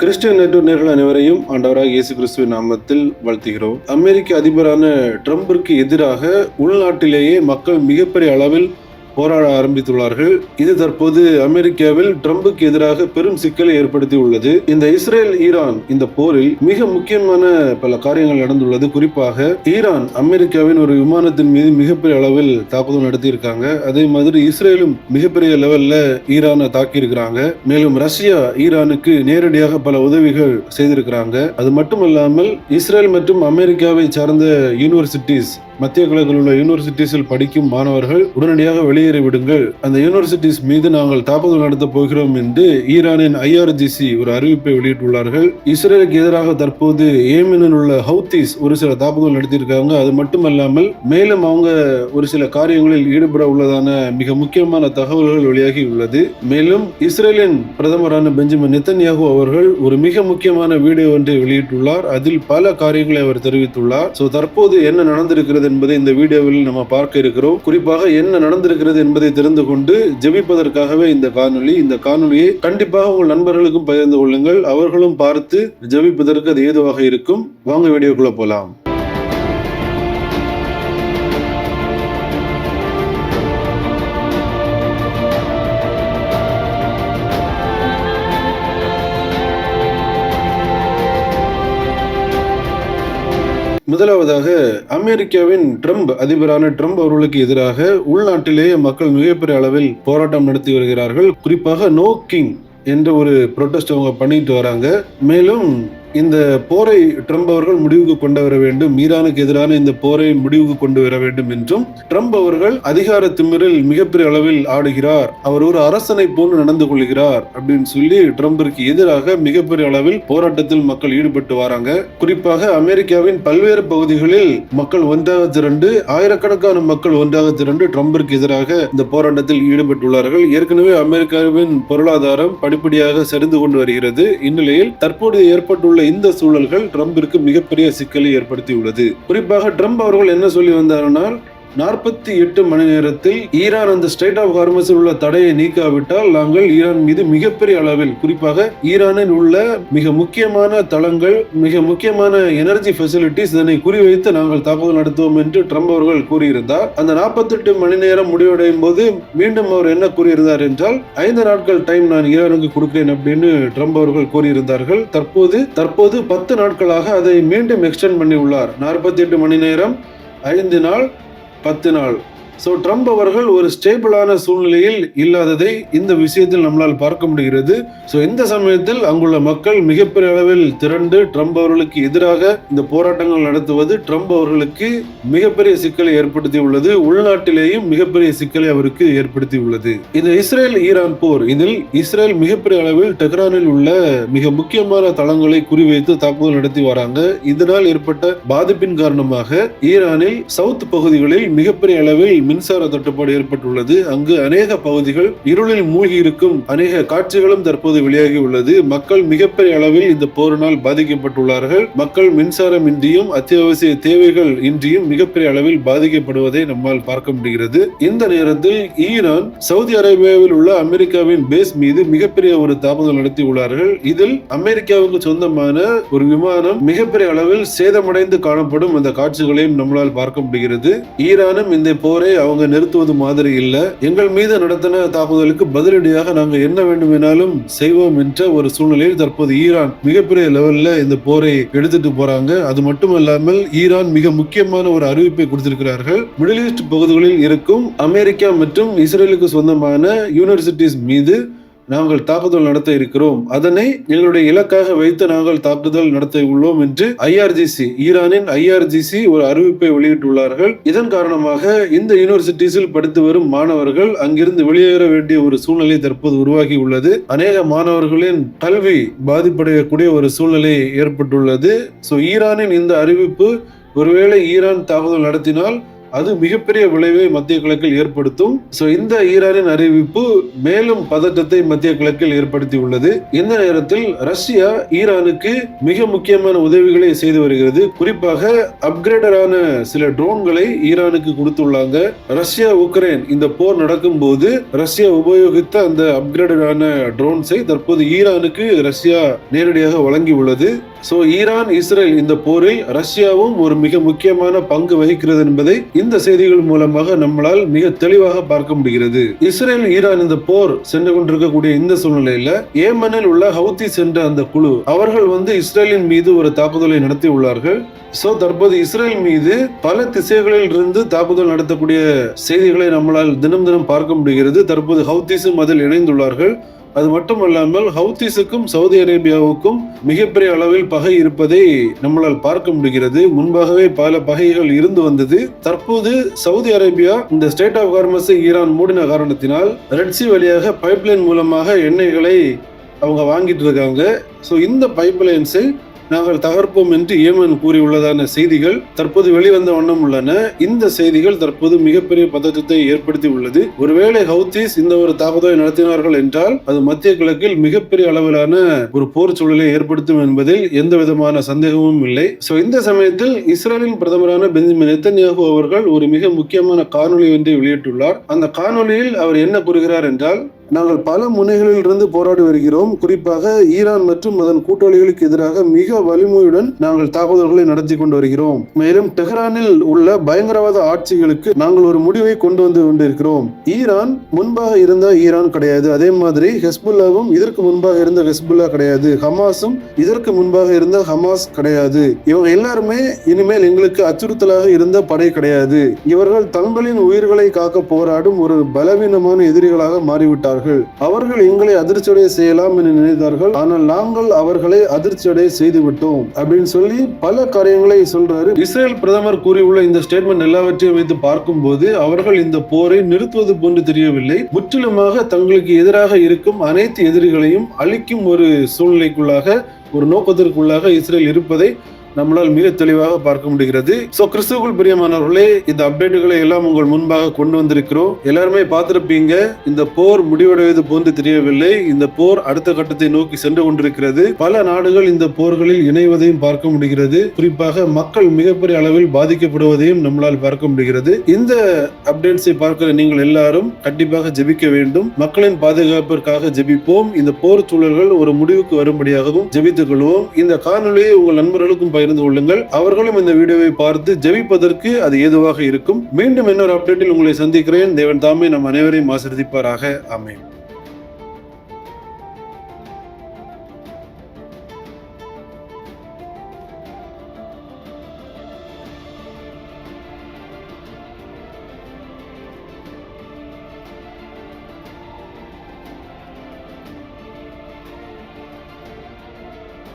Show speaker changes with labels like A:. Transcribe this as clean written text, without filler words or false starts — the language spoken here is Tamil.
A: கிறிஸ்டியன் நெட்வொர்க் நேயர்கள் அனைவரையும் ஆண்டவராக இயேசு கிறிஸ்துவின் நாமத்தில் வாழ்த்துகிறோம். அமெரிக்க அதிபரான ட்ரம்பிற்கு எதிராக உள்நாட்டிலேயே மக்கள் மிகப்பெரிய அளவில் போராட ஆரம்பித்துள்ளார்கள். இது தற்போது அமெரிக்காவில் ட்ரம்புக்கு எதிராக பெரும் சிக்கலை ஏற்படுத்தி உள்ளது. இந்த இஸ்ரேல் ஈரான் இந்த போரில் மிக முக்கியமான பல காரியங்கள் நடந்துள்ளது. குறிப்பாக ஈரான் அமெரிக்காவின் ஒரு விமானத்தின் மீது மிகப்பெரிய அளவில் தாக்குதல் நடத்தி இருக்காங்க. அதே மாதிரி இஸ்ரேலும் மிகப்பெரிய லெவல்ல ஈரானை தாக்கி இருக்கிறாங்க. மேலும் ரஷ்யா ஈரானுக்கு நேரடியாக பல உதவிகள் செய்திருக்கிறாங்க. அது மட்டுமல்லாமல் இஸ்ரேல் மற்றும் அமெரிக்காவை சார்ந்த யூனிவர்சிட்டிஸ், மத்திய கிழக்கில் உள்ள யூனிவர்சிட்டிஸில் படிக்கும் மாணவர்கள் உடனடியாக வெளியேறி விடுங்கள், அந்த யூனிவர்சிட்டிஸ் மீது நாங்கள் தாக்குதல் நடத்த போகிறோம் என்று ஈரானின் IRGC ஒரு அறிவிப்பை வெளியிட்டுள்ளார்கள். இஸ்ரேலுக்கு எதிராக தற்போது ஏமனில் உள்ள ஹவுத்திஸ் ஒரு சில தாக்குதல் நடத்தியிருக்காங்க. அது மட்டுமல்லாமல் மேலும் அவங்க ஒரு சில காரியங்களில் ஈடுபட உள்ளதான மிக முக்கியமான தகவல்கள் வெளியாகி உள்ளது. மேலும் இஸ்ரேலின் பிரதமரான பெஞ்சமின் நெத்தன்யாகு அவர்கள் ஒரு மிக முக்கியமான வீடியோ ஒன்றை வெளியிட்டுள்ளார். அதில் பல காரியங்களை அவர் தெரிவித்துள்ளார். தற்போது என்ன நடந்திருக்கிறது என்பதை இந்த வீடியோவில் நம்ம பார்க்க இருக்கிறோம். குறிப்பாக என்ன நடந்திருக்கிறது என்பதை தெரிந்து கொண்டு ஜெபிப்பதற்காகவே இந்த காணொலியை கண்டிப்பாக உங்கள் நண்பர்களுக்கும் பகிர்ந்து கொள்ளுங்கள். அவர்களும் பார்த்து ஜெபிப்பதற்கு அது ஏதுவாக இருக்கும். வாங்க வீடியோக்குள்ள போலாம். முதலாவதாக அமெரிக்காவின் அதிபரான ட்ரம்ப் அவர்களுக்கு எதிராக உள்நாட்டிலேயே மக்கள் மிகப்பெரிய அளவில் போராட்டம் நடத்தி வருகிறார்கள். குறிப்பாக நோ கிங் என்ற ஒரு ப்ரொட்டஸ்ட் அவங்க பண்ணிட்டு வராங்க. மேலும் இந்த போரை ட்ரம்ப் அவர்கள் முடிவுக்கு கொண்டு வர வேண்டும், ஈரானுக்கு எதிரான இந்த போரை முடிவுக்கு கொண்டு வர வேண்டும் என்றும், ட்ரம்ப் அவர்கள் அதிகார திமிரில் மிகப்பெரிய அளவில் ஆடுகிறார், அவர் ஒரு அரசனை போன்று நடந்து கொள்கிறார் அப்படின்னு சொல்லி ட்ரம்பிற்கு எதிராக மிகப்பெரிய அளவில் போராட்டத்தில் மக்கள் ஈடுபட்டு வராங்க. குறிப்பாக அமெரிக்காவின் பல்வேறு பகுதிகளில் மக்கள் ஒன்றாக திரண்டு, ஆயிரக்கணக்கான மக்கள் ஒன்றாக திரண்டு ட்ரம்பிற்கு எதிராக இந்த போராட்டத்தில் ஈடுபட்டுள்ளார்கள். ஏற்கனவே அமெரிக்காவின் பொருளாதாரம் படிப்படியாக சரிந்து கொண்டு வருகிறது. இந்நிலையில் தற்போது ஏற்பட்டுள்ள இந்த சூழல்கள் ட்ரம்பிற்கு மிகப்பெரிய சிக்கலை ஏற்படுத்தியுள்ளது. குறிப்பாக ட்ரம்ப் அவர்கள் என்ன சொல்லி வந்தார்கள், 48 மணி நேரத்தில் ஈரான் அந்த ஸ்ட்ரைட் ஆஃப் ஹார்மஸில் உள்ள தடையை நீக்காவிட்டால் நாங்கள் ஈரான் மீது மிகப்பெரிய அளவில், குறிப்பாக ஈரானில் உள்ள மிக முக்கியமான தளங்கள், மிக முக்கியமான எனர்ஜி ஃபெசிலிட்டிஸ், இதனை குறிவைத்து நாங்கள் தாக்குதல் நடத்துவோம் என்று ட்ரம்ப் அவர்கள் கூறியிருந்தார். அந்த 48 மணி நேரம் முடிவடையும் போது மீண்டும் அவர் என்ன கூறியிருந்தார் என்றால், 5 நாட்கள் டைம் நான் ஈரானுக்கு கொடுக்கிறேன் அப்படின்னு ட்ரம்ப் அவர்கள் கூறியிருந்தார்கள். தற்போது 10 நாட்களாக அதை மீண்டும் எக்ஸ்டெண்ட் பண்ணி உள்ளார். 48 மணி நேரம், 5 நாள், 10 நாள். ட்ரம்ப் அவர்கள் ஒரு ஸ்டேபிளான சூழ்நிலையில் இல்லாததை இந்த விஷயத்தில் நம்மளால் பார்க்க முடிகிறது. இந்த சமயத்தில் அங்குள்ள மக்கள் மிகப்பெரிய அளவில் திரண்டு ட்ரம்ப் அவர்களுக்கு எதிராக இந்த போராட்டங்கள் நடத்துவது ட்ரம்ப் அவர்களுக்கு மிகப்பெரிய சிக்கலை ஏற்படுத்தி உள்ளது. உள்நாட்டிலேயும் மிகப்பெரிய சிக்கலை அவருக்கு ஏற்படுத்தி உள்ளது. இந்த இஸ்ரேல் ஈரான் போர், இதில் இஸ்ரேல் மிகப்பெரிய அளவில் டெஹ்ரானில் உள்ள மிக முக்கியமான தளங்களை குறிவைத்து தாக்குதல் நடத்தி வராங்க. இதனால் ஏற்பட்ட பாதிப்பின் காரணமாக ஈரானில் சவுத் பகுதிகளில் மிகப்பெரிய அளவில் மின்சார தட்டுப்பாடு ஏற்பட்டுள்ளது. அங்கு அநேக பகுதிகள் இருளில் மூழ்கி இருக்கும் அநேக காட்சிகளும் தற்போது வெளியாகி உள்ளது. மக்கள் மிகப்பெரிய அளவில் இந்த போரினால் பாதிக்கப்பட்டுள்ளார்கள். மக்கள் மின்சாரம் இன்றியும் அத்தியாவசிய தேவைகள் இன்றியும் மிகப்பெரிய அளவில் பாதிக்கப்படுவதை நம்மால் பார்க்க முடிகிறது. இந்த நேரத்தில் ஈரான் சவுதி அரேபியாவில் உள்ள அமெரிக்காவின் பேஸ் மீது மிகப்பெரிய ஒரு தாக்குதல் நடத்தி உள்ளார்கள். இதில் அமெரிக்காவுக்கு சொந்தமான ஒரு விமானம் மிகப்பெரிய அளவில் சேதமடைந்து காணப்படும் அந்த காட்சிகளையும் நம்மளால் பார்க்க முடிகிறது. ஈரானும் இந்த போரை அவங்க நிறுத்துவது மாதிரி இல்ல, எங்கள் மீது நடத்தின தாக்குதலுக்கு பதிலடியாக நாங்கள் என்ன வேண்டுமானாலும் செய்வோம் என்ற ஒரு சூழ்நிலையில் தற்போது ஈரான் மிகப்பெரிய லெவல்ல இந்த போரை எடுத்துட்டு போறாங்க. அது மட்டுமல்லாமல் ஈரான் மிக முக்கியமான ஒரு அறிவிப்பை கொடுத்திருக்கிறார்கள். மிடில் ஈஸ்ட் பகுதிகளில் இருக்கும் அமெரிக்கா மற்றும் இஸ்ரேலுக்கு சொந்தமான யூனிவர்சிட்டிஸ் மீது நாங்கள் தாக்குதல் நடத்த இருக்கிறோம், அதனை எங்களுடைய இலக்காக வைத்து நாங்கள் தாக்குதல் நடத்த உள்ளோம் என்று ஈரானின் IRGC ஒரு அறிவிப்பை வெளியிட்டுள்ளார்கள். இதன் காரணமாக இந்த யூனிவர்சிட்டிஸில் படித்து வரும் மாணவர்கள் அங்கிருந்து வெளியேற வேண்டிய ஒரு சூழ்நிலை தற்போது உருவாகி உள்ளது. அநேக மாணவர்களின் கல்வி பாதிப்படையக்கூடிய ஒரு சூழ்நிலை ஏற்பட்டுள்ளது. ஈரானின் இந்த அறிவிப்பு, ஒருவேளை ஈரான் தாக்குதல் நடத்தினால் அது மிகப்பெரிய விளைவை மத்திய கிழக்கில் ஏற்படுத்தும். இந்த ஈரானின் அறிவிப்பு மேலும் பதற்றத்தை மத்திய கிழக்கில் ஏற்படுத்தி உள்ளது. இந்த நேரத்தில் ரஷ்யா ஈரானுக்கு மிக முக்கியமான உதவிகளை செய்து வருகிறது. குறிப்பாக அப்கிரேடரான சில ட்ரோன்களை ஈரானுக்கு கொடுத்துள்ளாங்க. ரஷ்யா உக்ரைன் இந்த போர் நடக்கும் போது ரஷ்யா உபயோகித்த அந்த அப்கிரேடரான ட்ரோன்ஸை தற்போது ஈரானுக்கு ரஷ்யா நேரடியாக வழங்கி உள்ளது. ஈரான் இஸ்ரேல் இந்த போரில் ரஷ்யாவும் ஒரு மிக முக்கியமான பங்கு வகிக்கிறது என்பதை இந்த செய்திகள் மூலமாக நம்மளால் மிக தெளிவாக பார்க்க முடிகிறது. இஸ்ரேல் ஈரான் இந்த போர் சென்று கொண்டிருக்கக்கூடிய இந்த சூழ்நிலையில ஏமனில் உள்ள ஹவுதிஸ் என்ற அந்த குழு அவர்கள் இஸ்ரேலின் மீது ஒரு தாக்குதலை நடத்தி உள்ளார்கள். தற்போது இஸ்ரேல் மீது பல திசைகளில் இருந்து தாக்குதல் நடத்தக்கூடிய செய்திகளை நம்மளால் தினம் தினம் பார்க்க முடிகிறது. தற்போது ஹவுதிஸும் அதில் இணைந்துள்ளார்கள். அது மட்டுமல்லாமல் ஹவுதிஸுக்கும் சவுதி அரேபியாவுக்கும் மிகப்பெரிய அளவில் பகை இருப்பதை நம்மளால் பார்க்க முடிகிறது. முன்பாகவே பல பகைகள் இருந்து வந்தது. தற்போது சவுதி அரேபியா இந்த ஸ்டேட் ஆஃப் ஹார்மஸை ஈரான் மூடின காரணத்தினால் ரெட் சி வழியாக பைப்லைன் மூலமாக எண்ணெய்களை அவங்க வாங்கிட்டு இருக்காங்க. இந்த பைப்லைன்ஸை நாங்கள் தகர்ப்போம் என்று ஏமன் கூறியுள்ளதான செய்திகள் தற்போது வெளிவந்த வண்ணம் உள்ளன. இந்த செய்திகள் தற்போது மிகப்பெரிய பதற்றத்தை ஏற்படுத்தி உள்ளது. ஒருவேளை ஹவுதிஸ் இந்த ஒரு தாக்குதலை நடத்தினார்கள் என்றால் அது மத்திய கிழக்கில் மிகப்பெரிய அளவிலான ஒரு போர் சூழலை ஏற்படுத்தும் என்பதில் எந்த விதமான சந்தேகமும் இல்லை. இந்த சமயத்தில் இஸ்ரேலின் பிரதமரான பெஞ்சமின் நெத்தன்யாகு அவர்கள் ஒரு மிக முக்கியமான காணொலி ஒன்றை வெளியிட்டுள்ளார். அந்த காணொலியில் அவர் என்ன கூறுகிறார் என்றால், நாங்கள் பல முனைகளில் இருந்து போராடி வருகிறோம். குறிப்பாக ஈரான் மற்றும் அதன் கூட்டாளிகளுக்கு எதிராக மிக வலிமையுடன் நாங்கள் தாக்குதல்களை நடத்தி கொண்டு வருகிறோம். மேலும் டெஹ்ரானில் உள்ள பயங்கரவாத ஆட்சிகளுக்கு நாங்கள் ஒரு முடிவை கொண்டு வந்து கொண்டிருக்கிறோம். ஈரான் முன்பாக இருந்த ஈரான் கிடையாது. அதே மாதிரி ஹெஸ்புல்லாவும் இதற்கு முன்பாக இருந்த ஹெஸ்புல்லா கிடையாது. ஹமாஸும் இதற்கு முன்பாக இருந்த ஹமாஸ் கிடையாது. இவங்க எல்லாருமே இனிமேல் எங்களுக்கு அச்சுறுத்தலாக இருந்த படை கிடையாது. இவர்கள் தங்களின் உயிர்களை காக்க போராடும் ஒரு பலவீனமான எதிரிகளாக மாறிவிட்டார்கள். அவர்கள் எங்களை அதிர்ச்சியடைய செய்யலாம் என்று நினைத்தார்கள். ஆனால் நாங்கள் அவர்களை அதிர்ச்சியடைய செய்து விட்டோம் அப்படின்னு சொல்லி பல காரியங்களை சொல்றாரு. இஸ்ரேல் பிரதமர் கூறியுள்ள இந்த ஸ்டேட்மெண்ட் எல்லாவற்றையும் வைத்து பார்க்கும் போது அவர்கள் இந்த போரை நிறுத்துவது போன்று தெரியவில்லை. முற்றிலுமாக தங்களுக்கு எதிராக இருக்கும் அனைத்து எதிரிகளையும் அழிக்கும் ஒரு சூழ்நிலைக்குள்ளாக ஒரு நோக்கத்திற்குள்ளாக இஸ்ரேல் இருப்பதை நம்மளால் மிக தெளிவாக பார்க்க முடிகிறது. கிறிஸ்துவுக்குள் பிரியமானவர்களே, இந்த அப்டேட்டுகளை எல்லாம் உங்கள் முன்பாக கொண்டு வந்திருக்கிறோம். எல்லாருமே பார்த்திருப்பீங்க, இந்த போர் முடிவடைவது போன்று தெரியவில்லை. இந்த போர் அடுத்த கட்டத்தை நோக்கி சென்று கொண்டிருக்கிறது. பல நாடுகள் இந்த போர்களில் இணைவதையும் பார்க்க முடிகிறது. குறிப்பாக மக்கள் மிகப்பெரிய அளவில் பாதிக்கப்படுவதையும் நம்மளால் பார்க்க முடிகிறது. இந்த அப்டேட்ஸை பார்க்கிற நீங்கள் எல்லாரும் கண்டிப்பாக ஜெபிக்க வேண்டும். மக்களின் பாதுகாப்பிற்காக ஜெபிப்போம். இந்த போர் சூழல்கள் ஒரு முடிவுக்கு வரும்படியாகவும் ஜெபித்துக் கொள்வோம். இந்த காணொலியை உங்கள் நண்பர்களுக்கும் பகிர்ந்து கொள்ளுங்கள். அவர்களும் இந்த வீடியோவை பார்த்து ஜெபிப்பதற்கு அது ஏதுவாக இருக்கும். மீண்டும் இன்னொரு அப்டேட்டில் உங்களை சந்திக்கிறேன். தேவன் தாமே நம் அனைவரையும் ஆசீர்வதிப்பாராக. ஆமென்.